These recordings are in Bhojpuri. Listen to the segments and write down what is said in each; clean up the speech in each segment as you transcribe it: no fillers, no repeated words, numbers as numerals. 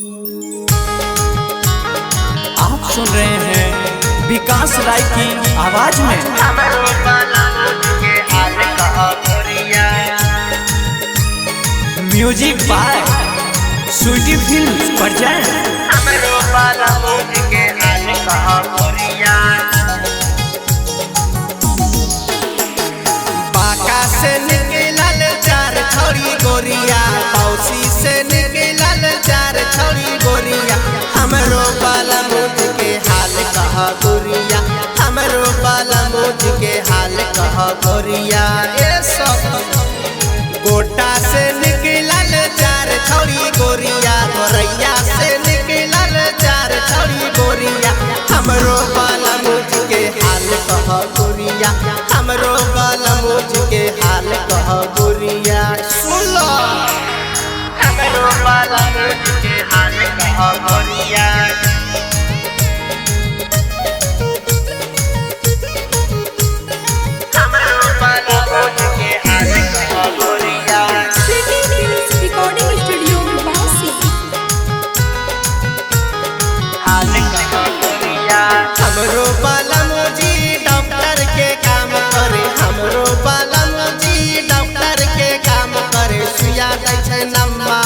आप सुन रहे हैं विकास राय की आवाज में music by Sweety films present. बाका से निकलल चार छोरी गोरिया, पौसी से निकलल चार छोरी गोरिया। हमरो बाला मुझ के हाल कहा गोरिया, हमरो बाला मुझ के हाल कहा गोरिया। ए सब गोटा से निकलल चार छोरी गोरिया, गोरैया से निकलल चार छोरी गोरिया। हमरो बाला मुझ के हाल कहा गोरिया, हमरो बाला मुझ के हाल कहा गोरिया। सुन लो हमरो बाला मुझ के हाल कहा गोरिया। हमरो बाला मुझ के हाल कहा गोरिया। स्वीटी फिल्म्स रिकॉर्डिंग स्टूडियो वासी। हाल कहा गोरिया। हमरो बाला मुझी डॉक्टर के काम करे, हमरो बाला मुझी डॉक्टर के काम करे। सुइया दै छै नम्मा,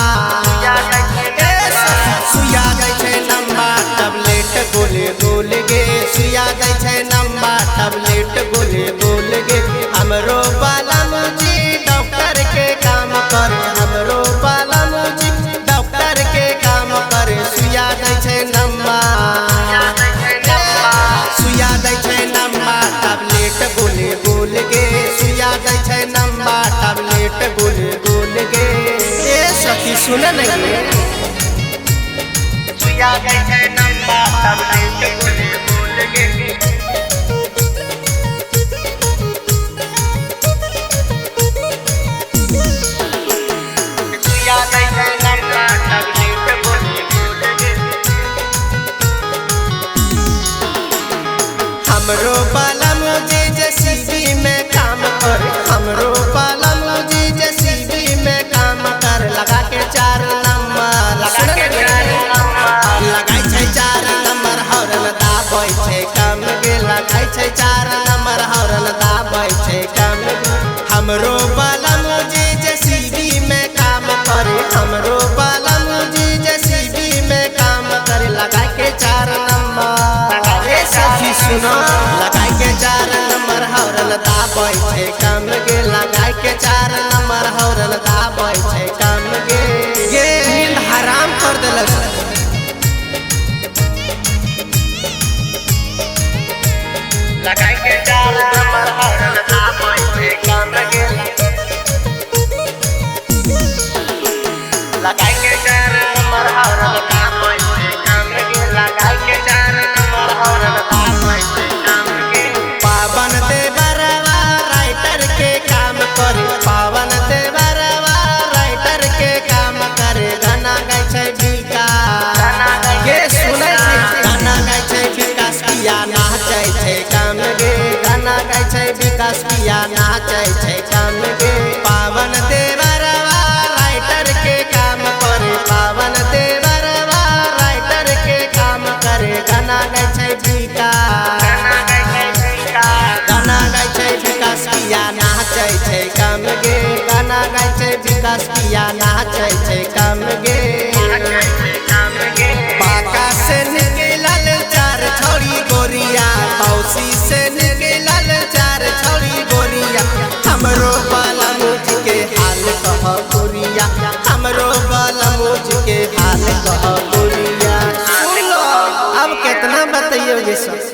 सुइया दै छै नम्मा, टैबलेट गोले गोल गे। सुइया दै छै नम्मा, टैबलेट गोले गोल गे। हमरो बाला मुझी डॉक्टर के काम करे, हमरो बाला मुझी डॉक्टर के काम करे। सुइया दै छै नम्मा, सुइया दै छै नम्मा, टैबलेट गोले गोल गे। सुइया दै छै नम्मा, टैबलेट गोले गोल गे। ए सखी सुन नहीं, सुइया दै छै नम्मा, टैबलेट गोले गोल गे। सुइया दै छै नम्मा, टैबलेट गोले गोल गे। हमरो बाला मुझे जेसीबी में काम कर, हमरो बाला मुझे जेसीबी में काम कर। लगा के चार नंबर, लगाई छै चार नंबर, हॉर्न दाबै छै काम गे। लगाई छै चार नंबर, हॉर्न दाबै छै काम गे। हमरो बाला मुझे जेसीबी में काम करे, हमरो बाला मुझे जेसीबी में काम करे। लगा के चार नंबर, ए सखी सुनो, लगाई के चार नंबर, हॉर्न दाबै छै काम गे। लगाई के चार नंबर, हॉर्न दाबै छै काम गे। ये नींद हराम कर देलक। लगाई के चार नंबर, हॉर्न दाबै छै काम गे। लगाई के चार नंबर, हॉर्न दाबै छै काम गे। लगाई के चार नंबर, हॉर्न दाबै छै काम गे। पावन देवरवा राइटर के काम करे, पावन देवरवा राइटर के काम करे। गाना गाय छै विकास, ये सुनै छै गाना गाय छै विकास, पिया नाचै छै काम गे। गाना गाय छै विकास, पिया नाचै छै काम गे। पावन देवरवा राइटर के काम करे, पावन देवरवा राइटर के काम करे। गाना गाय छै विकास, गाना गाय छै विकास, पिया नाचै छै काम गे। गाना गाय छै विकास, पिया नाचै छै काम गे। बाका से निकलल चार छोरी गोरिया, पौसी से निकलल चार छोरी गोरिया। हमरो बाला मुझ के हाल कह गोरिया, हमरो बाला मुझ के हाल कह गोरिया। सुन लो अब कितना बताइयो ये सब।